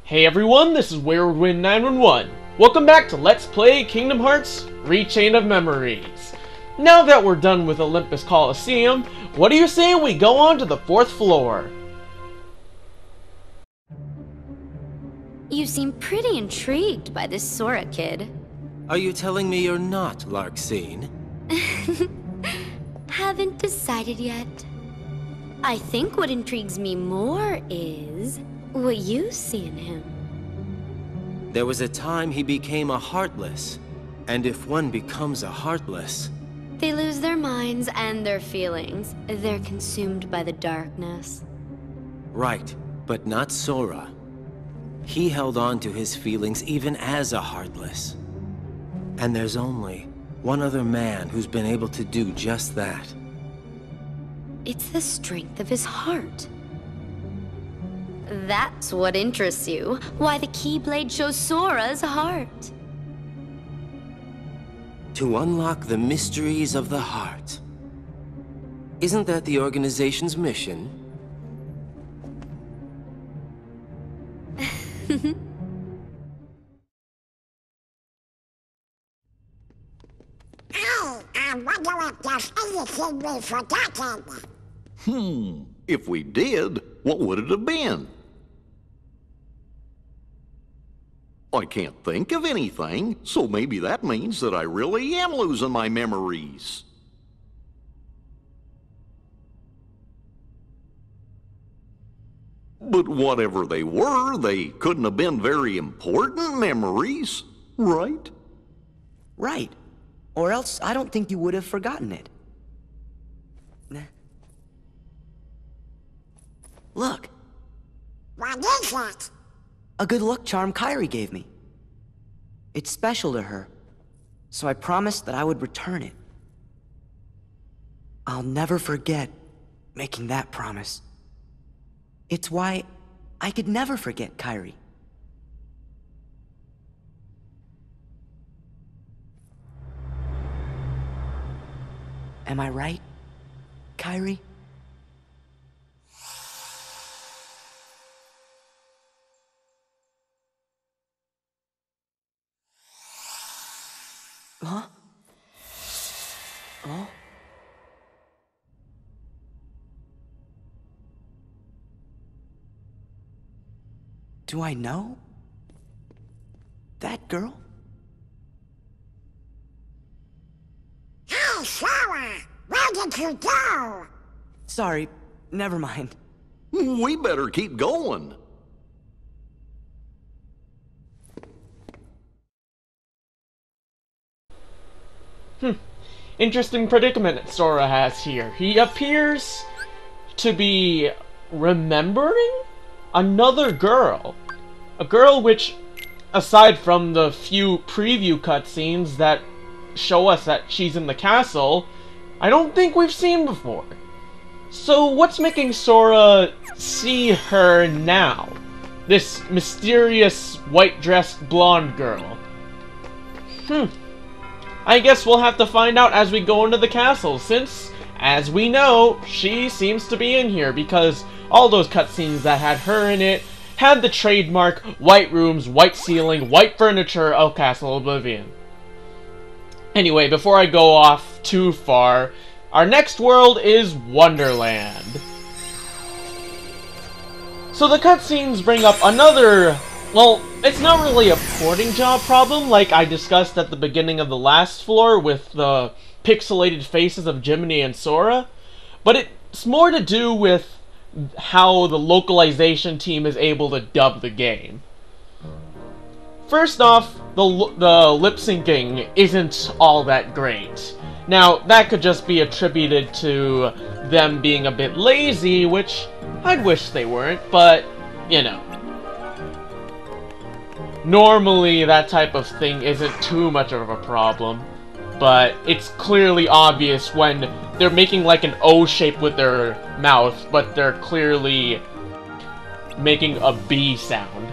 Hey everyone, this is WeirdWind911. Welcome back to Let's Play Kingdom Hearts Rechain of Memories. Now that we're done with Olympus Coliseum, what do you say we go on to the 4th floor? You seem pretty intrigued by this Sora kid. Are you telling me you're not Larxene? Haven't decided yet. I think what intrigues me more is what you see in him. There was a time he became a Heartless. And if one becomes a Heartless... They lose their minds and their feelings. They're consumed by the darkness. Right, but not Sora. He held on to his feelings even as a Heartless. And there's only one other man who's been able to do just that. It's the strength of his heart. That's what interests you. Why the Keyblade shows Sora's heart. To unlock the mysteries of the heart. Isn't that the organization's mission? I wonder if there's anything we've forgotten. If we did, what would it have been? I can't think of anything, so maybe that means that I really am losing my memories. But whatever they were, they couldn't have been very important memories, right? Right. Or else I don't think you would have forgotten it. Look. What is it? A good luck charm Kairi gave me. It's special to her, so I promised that I would return it. I'll never forget making that promise. It's why I could never forget Kairi. Am I right, Kairi? Huh? Oh? Do I know that girl? Hey, Sora! Where did you go? Sorry, never mind. We better keep going. Interesting predicament Sora has here. He appears to be remembering another girl. A girl which, aside from the few preview cutscenes that show us that she's in the castle, I don't think we've seen before. So what's making Sora see her now? This mysterious white-dressed blonde girl. I guess we'll have to find out as we go into the castle, since, as we know, she seems to be in here, because all those cutscenes that had her in it had the trademark white rooms, white ceiling, white furniture of Castle Oblivion. Anyway, before I go off too far, our next world is Wonderland. So the cutscenes bring up another... Well, it's not really a porting job problem like I discussed at the beginning of the last floor with the pixelated faces of Jiminy and Sora, but it's more to do with how the localization team is able to dub the game. First off, the lip syncing isn't all that great. Now, that could just be attributed to them being a bit lazy, which I'd wish they weren't, but, you know. Normally, that type of thing isn't too much of a problem, but it's clearly obvious when they're making like an O shape with their mouth, but they're clearly making a B sound.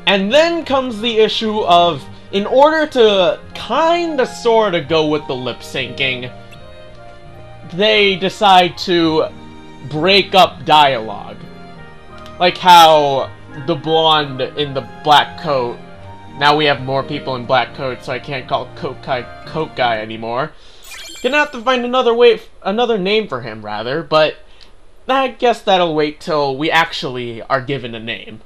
And then comes the issue of, in order to kinda sorta go with the lip syncing, they decide to break up dialogue. Like how the blonde in the black coat, now we have more people in black coats, so I can't call Coat Guy anymore. Gonna have to find another name for him, rather, but I guess that'll wait till we actually are given a name.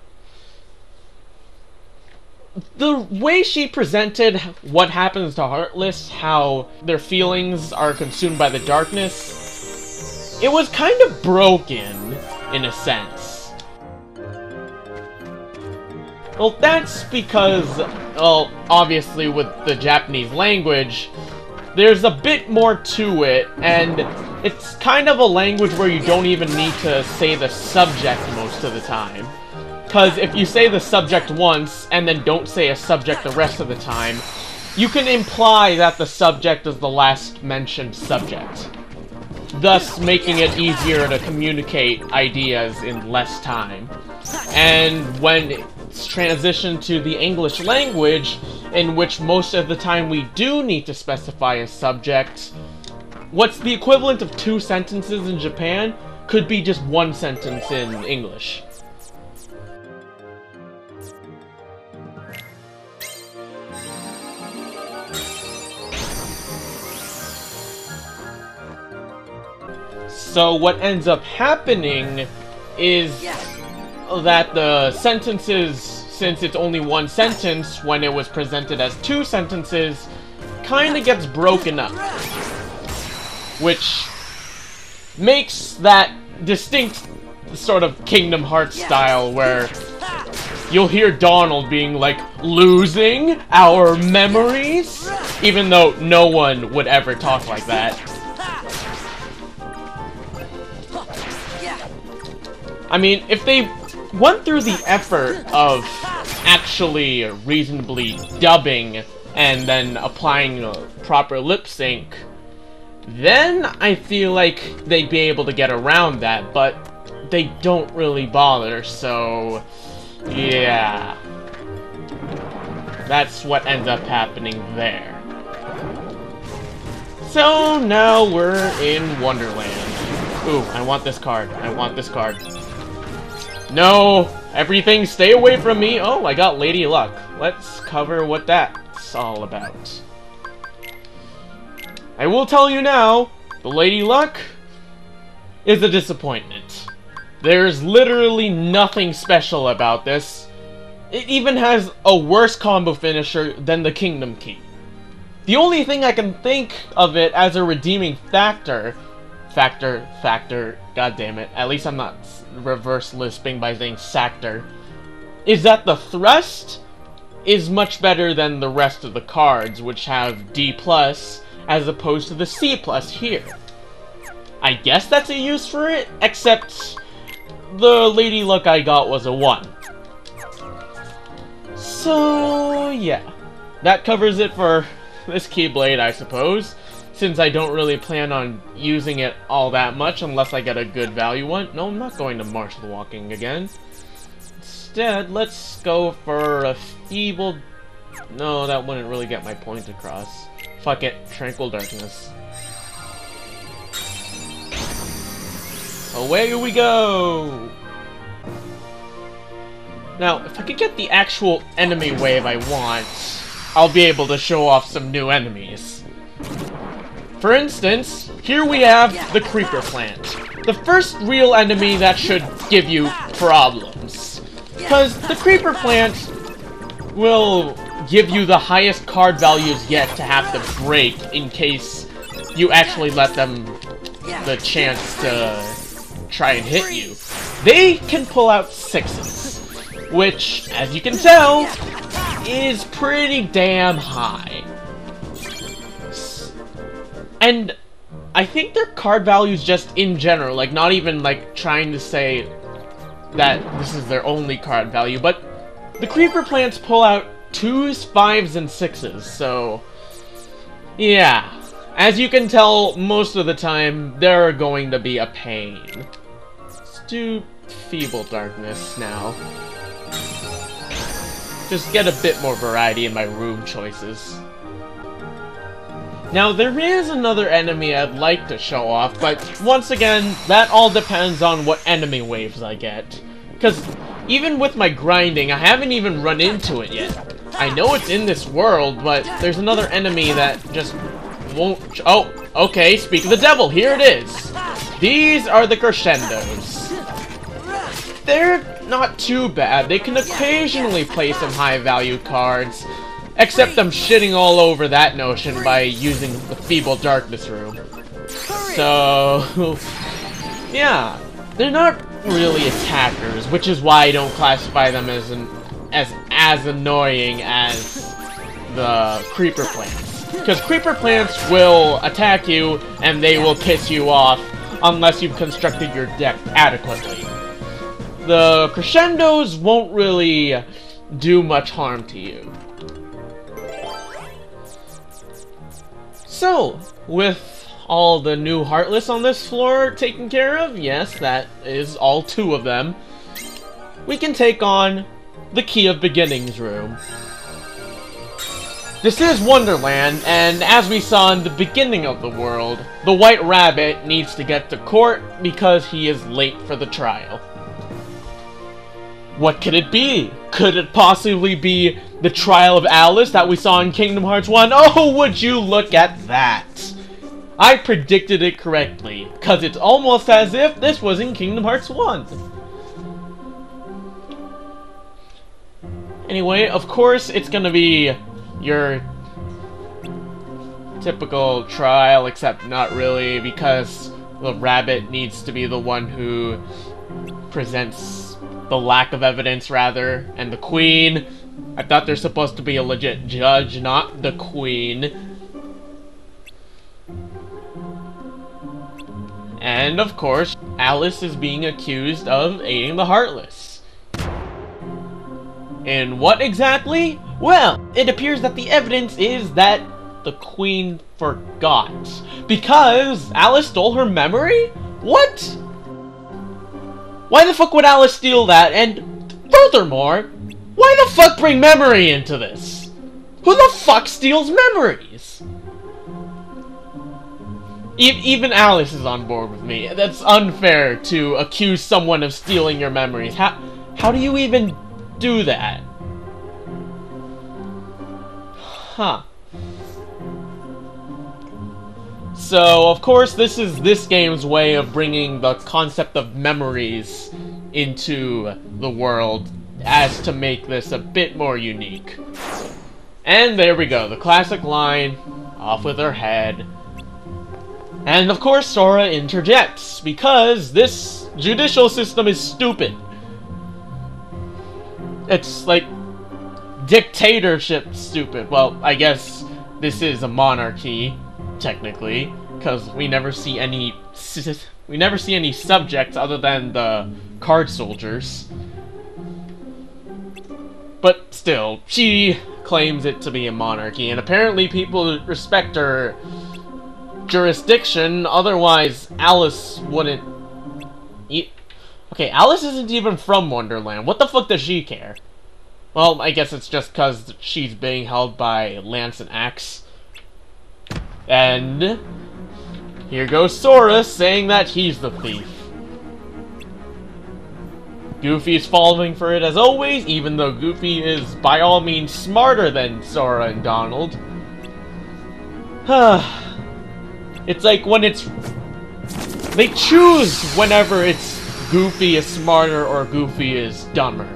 The way she presented what happens to Heartless, how their feelings are consumed by the darkness, it was kind of broken, in a sense. Well, that's because, well, obviously with the Japanese language, there's a bit more to it, and it's kind of a language where you don't even need to say the subject most of the time. Because if you say the subject once, and then don't say a subject the rest of the time, you can imply that the subject is the last mentioned subject, thus making it easier to communicate ideas in less time. And when it's transitioned to the English language, in which most of the time we do need to specify a subject, what's the equivalent of 2 sentences in Japan could be just 1 sentence in English. So what ends up happening is that the sentences, since it's only 1 sentence when it was presented as 2 sentences, kinda gets broken up. Which makes that distinct sort of Kingdom Hearts style where you'll hear Donald being like, "Losing our memories?" Even though no one would ever talk like that. I mean, if they went through the effort of actually reasonably dubbing and then applying proper lip sync, then I feel like they'd be able to get around that, but they don't really bother, so yeah. That's what ends up happening there. So now we're in Wonderland. Ooh, I want this card. I want this card. No! Everything stay away from me! Oh, I got Lady Luck. Let's cover what that's all about. I will tell you now, the Lady Luck is a disappointment. There's literally nothing special about this. It even has a worse combo finisher than the Kingdom Key. The only thing I can think of it as a redeeming factor, god damn it, at least I'm not reverse lisping by saying Sactor, is that the thrust is much better than the rest of the cards, which have D+, as opposed to the C+ here. I guess that's a use for it, except the Lady Luck I got was a 1. So, yeah. That covers it for this Keyblade, I suppose, since I don't really plan on using it all that much unless I get a good value one. No, I'm not going to Martial Walking again. Instead, let's go for a Feeble... No, that wouldn't really get my point across. Fuck it, Tranquil Darkness. Away we go! Now, if I could get the actual enemy wave I want, I'll be able to show off some new enemies. For instance, here we have the Creeper Plant. The first real enemy that should give you problems. Because the Creeper Plant will give you the highest card values yet to have to break in case you actually let them the chance to try and hit you. They can pull out 6s, which, as you can tell, is pretty damn high. And I think their card values just in general, like not even like trying to say that this is their only card value, but the Creeper Plants pull out 2s, 5s, and 6s, so yeah. As you can tell, most of the time, they're going to be a pain. Let's do Feeble Darkness now. Just get a bit more variety in my room choices. Now, there is another enemy I'd like to show off, but once again, that all depends on what enemy waves I get. Because even with my grinding, I haven't even run into it yet. I know it's in this world, but there's another enemy that just won't... Oh, okay, speak of the devil, here it is. These are the crescendos. They're not too bad. They can occasionally play some high-value cards, except I'm shitting all over that notion by using the Feeble Darkness room. So... yeah, they're not really attackers, which is why I don't classify them as annoying as the creeper plants. Because creeper plants will attack you and they will piss you off unless you've constructed your deck adequately. The crescendos won't really do much harm to you. So, with all the new Heartless on this floor taken care of, yes, that is all 2 of them, we can take on the Key of Beginnings room. This is Wonderland, and as we saw in the beginning of the world, the White Rabbit needs to get to court because he is late for the trial. What could it be? Could it possibly be the trial of Alice that we saw in Kingdom Hearts 1? Oh, would you look at that! I predicted it correctly, cause it's almost as if this was in Kingdom Hearts 1. Anyway, of course, it's gonna be your typical trial, except not really, because the rabbit needs to be the one who presents the lack of evidence, rather, and the queen. I thought there's supposed to be a legit judge, not the queen. And, of course, Alice is being accused of aiding the Heartless. And what exactly? Well, it appears that the evidence is that the Queen forgot. Because Alice stole her memory? What? Why the fuck would Alice steal that? And furthermore, why the fuck bring memory into this? Who the fuck steals memories? Even Alice is on board with me. That's unfair to accuse someone of stealing your memories. How do you even do that? Huh. So, of course, this is this game's way of bringing the concept of memories into the world as to make this a bit more unique. And there we go, the classic line, off with her head. And of course Sora interjects, because this judicial system is stupid. It's like dictatorship stupid. Well, I guess this is a monarchy, technically, because we never see any subjects other than the card soldiers. But still, she claims it to be a monarchy, and apparently people respect her jurisdiction, otherwise Alice wouldn't... Okay, Alice isn't even from Wonderland. What the fuck does she care? Well, I guess it's just because she's being held by Lance and Axe. And here goes Sora saying that he's the thief. Goofy is falling for it as always, even though Goofy is by all means smarter than Sora and Donald. It's like when it's... They choose whenever it's Goofy is smarter or Goofy is dumber.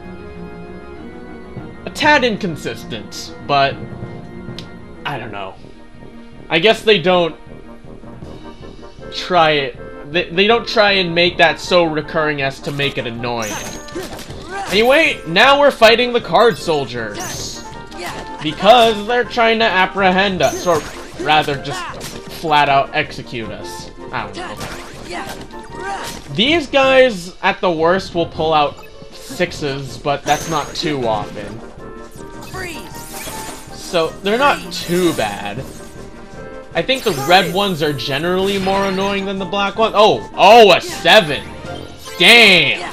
A tad inconsistent, but... I don't know. I guess they don't try it... They don't try and make that so recurring as to make it annoying. Anyway, now we're fighting the card soldiers. Because they're trying to apprehend us, or rather just flat out execute us. I don't know. These guys, at the worst, will pull out 6s, but that's not too often. So, they're not too bad. I think the red ones are generally more annoying than the black ones. Oh, a 7! Damn!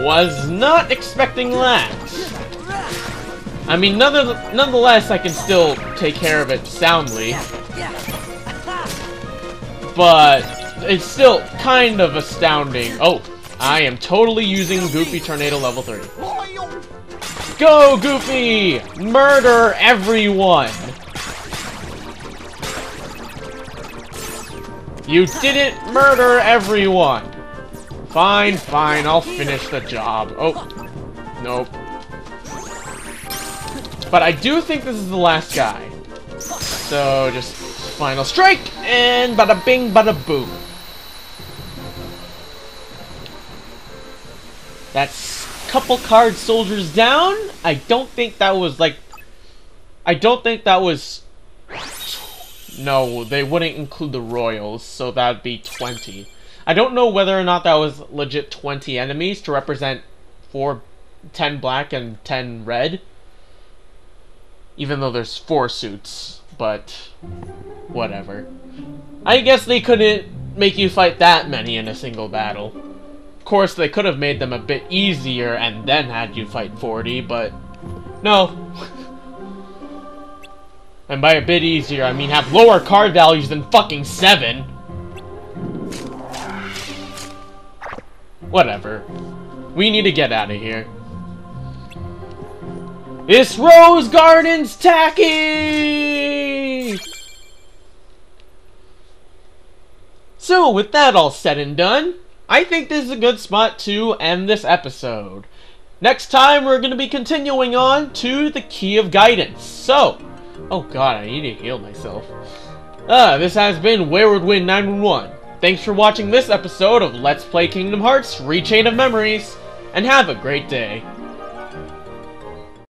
Was not expecting that. I mean, nonetheless, I can still take care of it soundly. But it's still kind of astounding. Oh, I am totally using Goofy Tornado level 30. Go, Goofy! Murder everyone! You didn't murder everyone! Fine, fine, I'll finish the job. Oh, nope. But I do think this is the last guy. So, just final strike, and bada bing, bada boom. That's a couple card soldiers down. I don't think that was like... I don't think that was... No, they wouldn't include the royals, so that'd be 20. I don't know whether or not that was legit 20 enemies to represent 10 black and 10 red. Even though there's 4 suits, but whatever. I guess they couldn't make you fight that many in a single battle. Of course, they could have made them a bit easier and then had you fight 40, but no. And by a bit easier, I mean have lower card values than fucking 7. Whatever. We need to get out of here. This rose garden's tacky! So, with that all said and done, I think this is a good spot to end this episode. Next time, we're going to be continuing on to the Key of Guidance. So, oh god, I need to heal myself. This has been Wayward Wind 911. Thanks for watching this episode of Let's Play Kingdom Hearts: Rechain of Memories, and have a great day.